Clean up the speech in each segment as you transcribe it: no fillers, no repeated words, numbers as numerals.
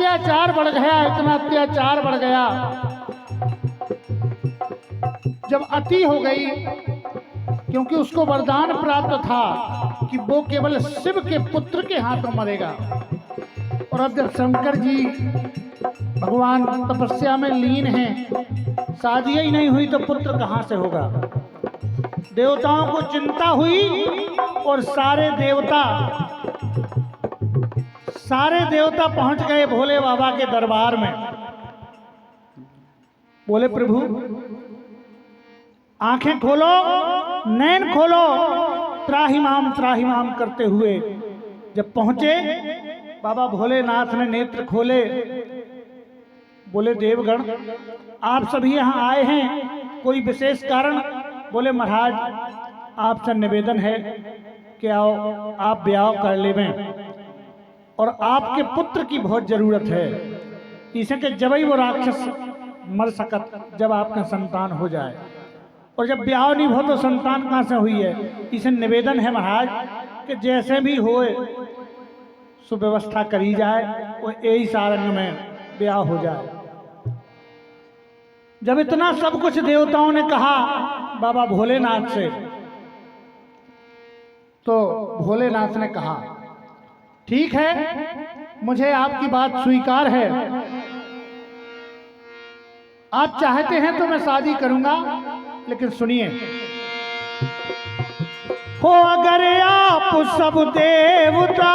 अत्याचार बढ़ गया, इतना अत्याचार बढ़ गया, जब अति हो गई, क्योंकि उसको वरदान प्राप्त था कि वो केवल शिव के पुत्र के हाथों मरेगा। और अब जब शंकर जी भगवान तपस्या में लीन हैं, शादी ही नहीं हुई तो पुत्र कहाँ से होगा। देवताओं को चिंता हुई और सारे देवता पहुंच गए भोले बाबा के दरबार में। बोले प्रभु आंखें खोलो, नैन खोलो, त्राहिमाम करते हुए जब पहुंचे, बाबा भोलेनाथ ने नेत्र खोले। बोले देवगण आप सभी यहाँ आए हैं, कोई विशेष कारण? बोले महाराज आपसे निवेदन है कि आओ आप ब्याह कर लेवें, और आपके पुत्र की बहुत जरूरत है। इसे कि जब ही वो राक्षस मर सकत, जब आपका संतान हो जाए, और जब ब्याह नहीं हो तो संतान कहाँ से हुई है। इसे निवेदन है महाराज कि जैसे भी होए सुव्यवस्था करी जाए और यही सारंग में ब्याह हो जाए। जब इतना सब कुछ देवताओं ने कहा बाबा भोलेनाथ से, तो भोलेनाथ ने कहा ठीक है, मुझे आपकी बात स्वीकार है, आप चाहते हैं तो मैं शादी करूंगा, लेकिन सुनिए, हो अगर आप सब देवता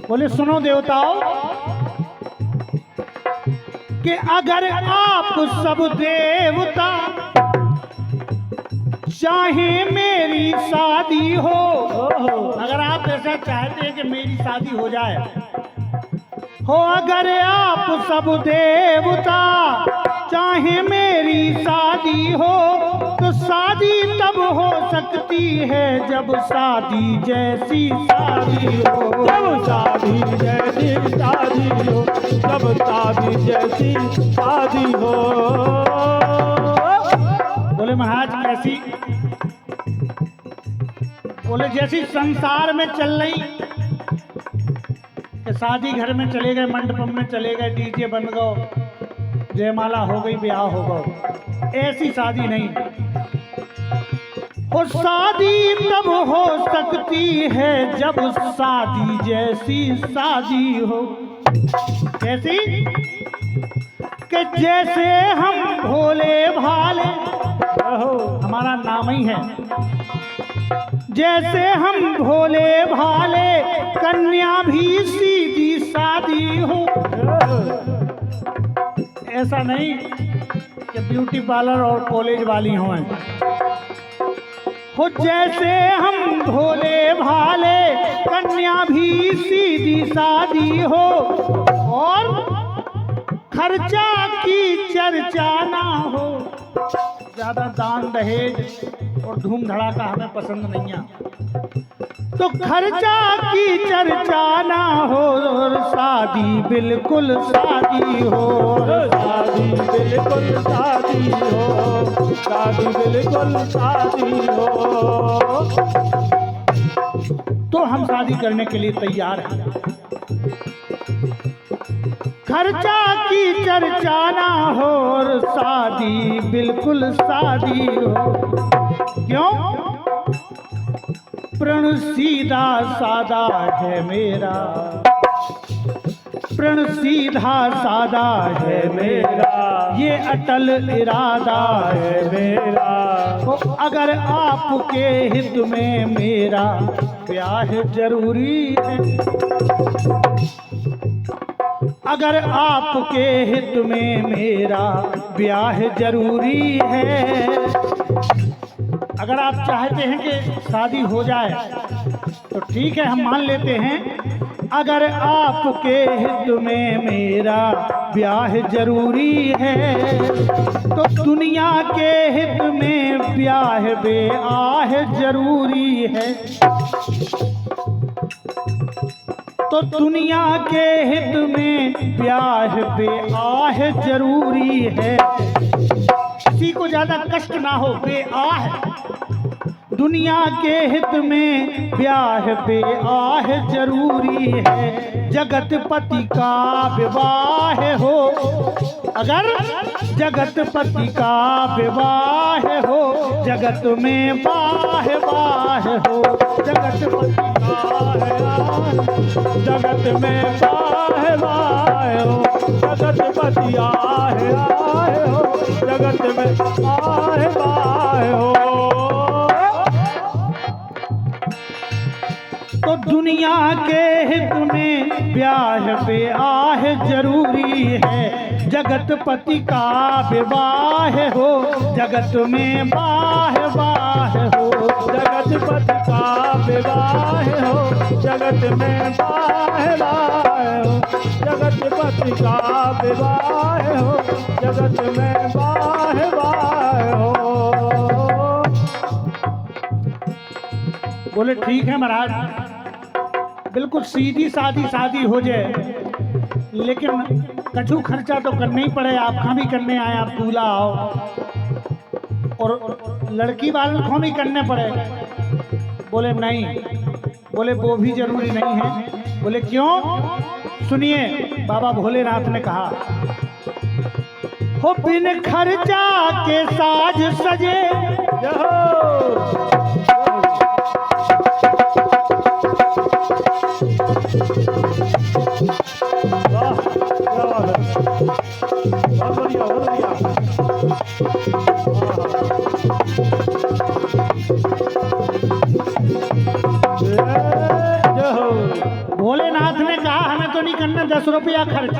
बोले सुनो देवताओं कि अगर आप सब देवता चाहे मेरी शादी हो, अगर आप ऐसा चाहते हैं कि मेरी शादी हो जाए, हो अगर आप सब देवता चाहे मेरी शादी हो, तो शादी तब हो सकती है जब शादी जैसी शादी हो, जब शादी जैसी शादी हो, जब शादी जैसी शादी हो। बोले महाराज कैसी? बोले जैसी संसार में चल रही कि शादी घर में चले गए, मंडप में चले गए, डीजे बन गए, जयमाला हो गई, ब्याह हो गया, ऐसी शादी नहीं। और शादी तब हो सकती है जब शादी जैसी शादी हो। कैसी? कि जैसे हम भोले भाले, हमारा नाम ही है, जैसे हम भोले भाले कन्या भी सीधी सादी हो। ऐसा नहीं कि ब्यूटी पार्लर और कॉलेज वाली हों, हो जैसे हम भोले भाले कन्या भी सीधी सादी हो, और खर्चा की चर्चा ना हो। ज्यादा दान दहेज और धूम धड़ाका हमें पसंद नहीं है, तो खर्चा की चर्चा ना हो, और शादी बिल्कुल शादी हो, शादी बिल्कुल शादी हो, शादी बिल्कुल शादी हो। तो हम शादी करने के लिए तैयार हैं। खर्चा की चर्चा ना हो और शादी बिल्कुल शादी हो। क्यों? प्रण सीधा सादा है मेरा, प्रण सीधा सादा है मेरा, ये अटल इरादा है मेरा। तो अगर आपके हित में मेरा ब्याह जरूरी है, अगर आपके हित में मेरा ब्याह जरूरी है, अगर आप चाहते हैं कि शादी हो जाए तो ठीक है, हम मान लेते हैं। अगर आपके हित में मेरा ब्याह जरूरी है। तो दुनिया के हित में ब्याह बेआह जरूरी है। तो दुनिया के हित में ब्याह बेआह जरूरी है। किसी को ज्यादा कष्ट ना हो, बेआह दुनिया के हित में ब्याह बेआह जरूरी है। जगत पति का विवाह हो, अगर जगत पति का विवाह हो, जगत में बाह बाह हो। जगत पति का जगत में बाह बाह हो, जगत पति आए आए हो, जगत में आए बाह हो। तो दुनिया के हित में ब्याह बेआह जरूरी है। जगत पति का विवाह हो, जगत में बाह बाह हो। जगत पति का विवाह हो, जगत में बाह बाह हो। जगत पति का विवाह हो, जगत में बाह बाह हो। बोले ठीक है महाराज, बिल्कुल सीधी सादी शादी हो जाए, लेकिन कछु खर्चा तो करना ही पड़े। आप कहाँ भी करने आए, आप दूल्हा आओ, और लड़की वालों को भी करने पड़े। बोले नहीं, बोले वो भी जरूरी नहीं है। बोले क्यों? सुनिए, बाबा भोलेनाथ ने कहा, हो बिन खर्चा के साज सजे, भोलेनाथ ने कहा हमें तो नहीं करना 10 रुपया खर्च।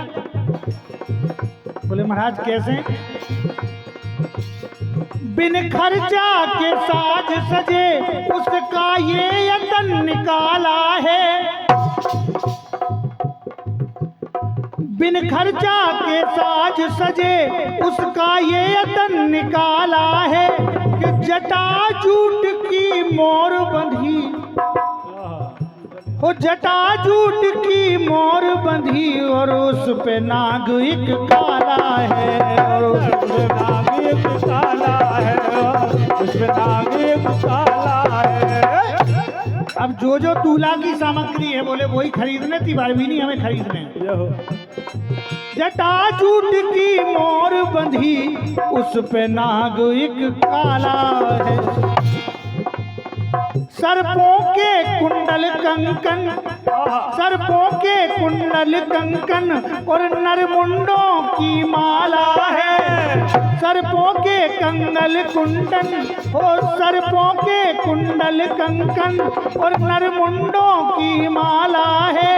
बोले महाराज कैसे? बिन खर्चा के साज सजे उसका ये यतन निकाला है। बिन खर्चा के साज सजे उसका ये यतन निकाला है कि जटा जूट की मोर बंधी हो, जटा जूट की मोर बंधी और उस पे नाग एक काला है, और उस पे नाग एक काला है, उस पे नाग एक काला है। अब जो जो दूल्हा की सामग्री है बोले वही खरीदने, तिवारी भी नहीं हमें खरीदने। जटा जूट की मोर बंधी उस पे नाग एक काला है। सर्पों के कुंडल कंकन, सर्पों के कुंडल कंकन और नरमुंडों की माला है। सर्पों के कंगल कुंडन और सर्पों के कुंडल कंकन और नरमुंडों की माला है।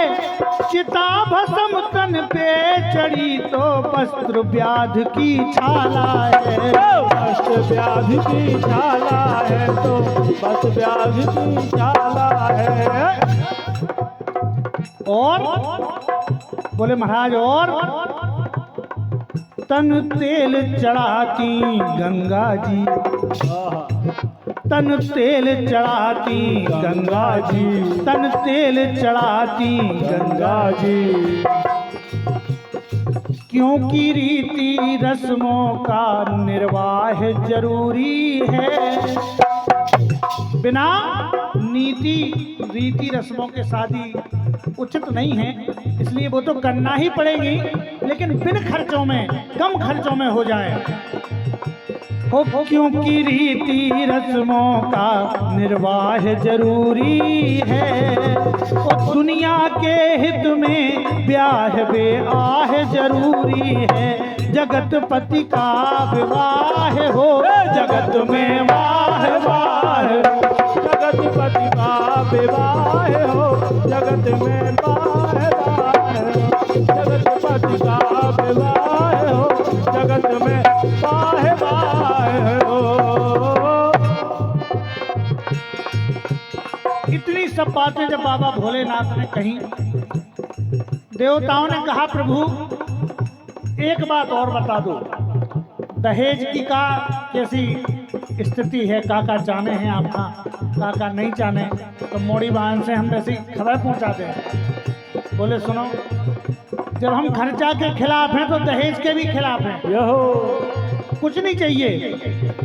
चिता भस्म तन पे चढ़ी तो वस्त्र व्याध की छाला है, वस्त्र व्याध की छाला है, तो वस्त्र व्याध की छाला है। और बोले महाराज और तन तेल चढ़ाती गंगा जी, तन तेल चढ़ाती गंगा जी, तन तेल चढ़ाती गंगा जी। क्योंकि रीति रस्मों का निर्वाह जरूरी है। बिना नीति रीति रस्मों के शादी उचित नहीं है, इसलिए वो तो करना ही पड़ेगी, लेकिन बिन खर्चों में, कम खर्चों में हो जाए हो। क्योंकि रीति रस्मों का निर्वाह जरूरी है। और दुनिया के हित में ब्याह बेआह जरूरी है। जगत पति का विवाह हो, जगत में वाह वाह, जगत पति का विवाह हो, जगत में वाह वाह, जगत पति का विवाह हो, जगत में वाह वाह हो। इतनी सब बातें जब बाबा भोलेनाथ ने कही, देवताओं ने कहा प्रभु एक बात और बता दो, दहेज की का कैसी स्थिति है, काका जाने हैं आपका, काका नहीं जाने, तो मोड़ी बहन से हम वैसी खबर पहुंचाते हैं। बोले सुनो, जब हम खर्चा के खिलाफ हैं तो दहेज के भी खिलाफ हैं। यहो कुछ नहीं चाहिए।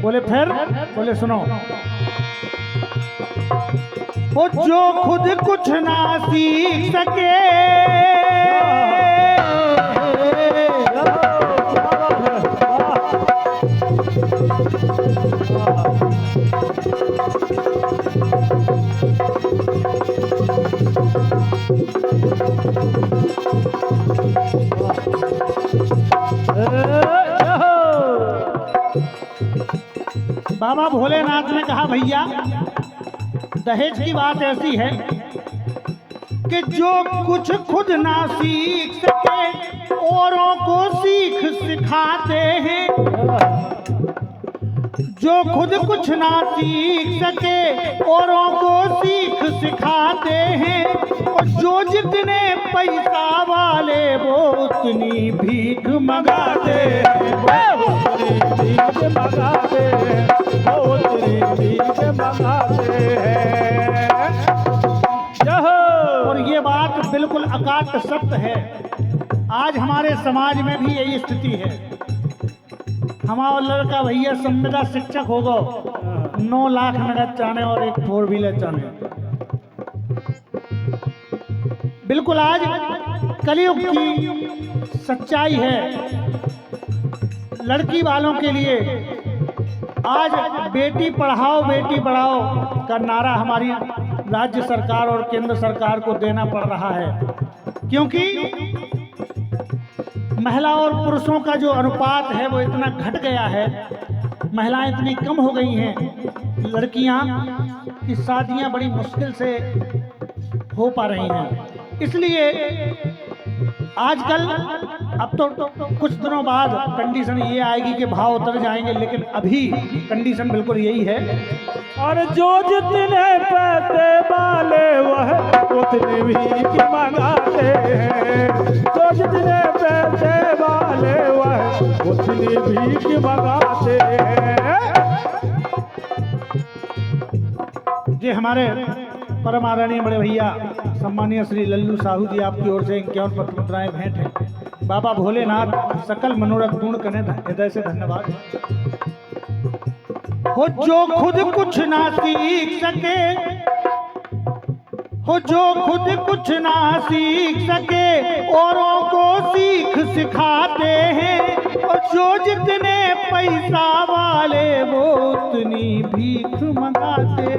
बोले फिर? बोले सुनो, वो जो खुद कुछ ना सीख सके, बाबा भोलेनाथ ने कहा भैया दहेज की बात ऐसी है कि जो कुछ खुद ना सीख सके औरों को सीख सिखाते हैं, जो खुद कुछ ना सीख सके औरों को सीख सिखाते हैं, और जो जितने पैसा वाले वो उतनी भीख मंगाते हैं, वो उतनी भीख मंगाते हैं, वो उतनी भीख मंगाते हैं। और ये बात बिल्कुल अकाट सत्य है। आज हमारे समाज में भी यही स्थिति है। हमारा लड़का भैया संविदा शिक्षक होगा, 9 लाख नगद चाने और एक 4 व्हीलर चाने। बिल्कुल आज कलयुग की सच्चाई है। लड़की वालों के लिए आज बेटी पढ़ाओ बेटी पढ़ाओ का नारा हमारी राज्य सरकार और केंद्र सरकार को देना पड़ रहा है, क्योंकि महिला और पुरुषों का जो अनुपात है वो इतना घट गया है, महिलाएं इतनी कम हो गई हैं, लड़कियां की शादियां बड़ी मुश्किल से हो पा रही हैं। इसलिए आजकल अब तो कुछ दिनों बाद कंडीशन ये आएगी कि भाव उतर जाएंगे, लेकिन अभी कंडीशन बिल्कुल यही है। और जो जितने पैसे वाले वह उतने भीख मंगाते हैं, जो जितने पैसे वाले वह उतनी भीख मंगाते हैं। ये हमारे परम आदरणीय बड़े भैया सम्मानीय श्री लल्लू साहू जी आपकी ओर से 51 पत्र मुद्राएं भेंट है। बाबा भोलेनाथ सकल मनोरथ पूर्ण करने हृदय से धन्यवाद। हो जो खुद कुछ ना सीख सके, हो जो खुद कुछ ना सीख सके औरों को सीख सिखाते हैं, और जो जितने पैसा वाले वो उतनी भीख मंगाते।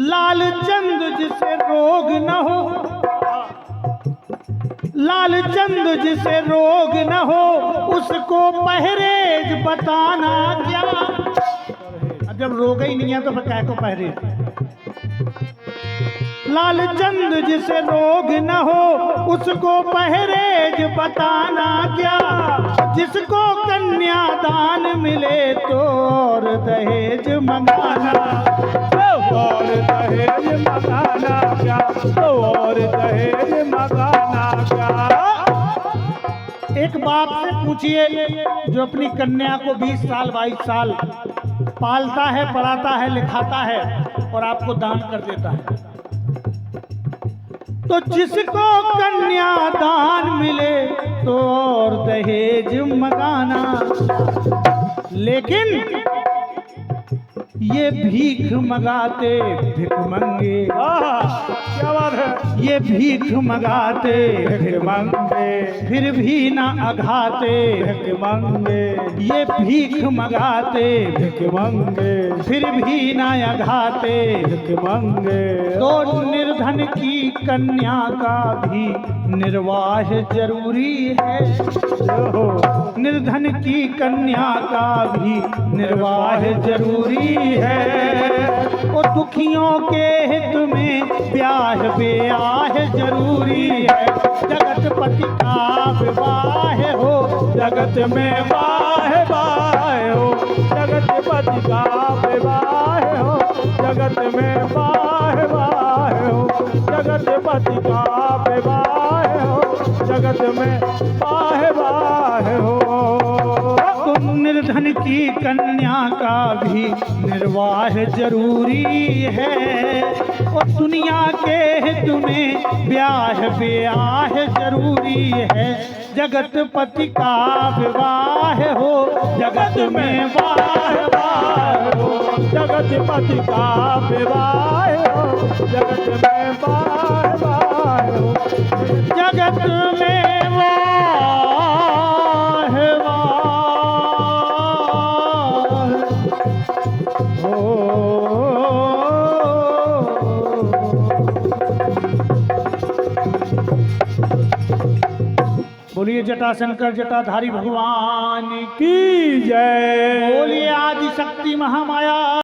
लालचंद जिसे रोग न हो, लालचंद जिसे रोग न हो, उसको परहेज बताना क्या। जब रोग ही नहीं है तो फिर क्या को परहेज। लालचंद जिसे रोग न हो, उसको परहेज बताना क्या। जिसको कन्यादान मिले तो और दहेज मंगाना, और दहेज मंगाना क्या, और दहेज मंगाना क्या। एक बाप से पूछिए जो अपनी कन्या को 20 साल 22 साल पालता है, पढ़ाता है, लिखाता है और आपको दान कर देता है। तो जिसको कन्यादान मिले तो और दहेज मंगाना, लेकिन ये भीख मंगाते भिख मंगे। क्या बात है। ये भीख मंगाते भिख मंगे, फिर भी ना अघाते भिख मंगे। ये भीख मंगाते भिख मंगे, फिर भी ना अघाते भिख मंगे। तो निर्धन की कन्या का भी निर्वाह जरूरी है, निर्धन की कन्या का भी निर्वाह जरूरी है। और दुखियों के हित में ब्याह ब्याह जरूरी है। जगतपति का विवाह हो, जगत में वाह वाह हो, जगतपति का विवाह हो, जगत में वाह वाह हो, जगतपति का विवाह हो, जगत में की कन्या का भी निर्वाह जरूरी है, और दुनिया के हित में ब्याह ब्याह जरूरी है। जगत पति का विवाह हो, जगत में वाह वाह हो, जगत पति का विवाह हो, जगत में वाह वाह हो, जगत में वाह वाह हो। बोलिए जटाशंकर जटाधारी भगवान की की जय। बोलिए आदि शक्ति महामाया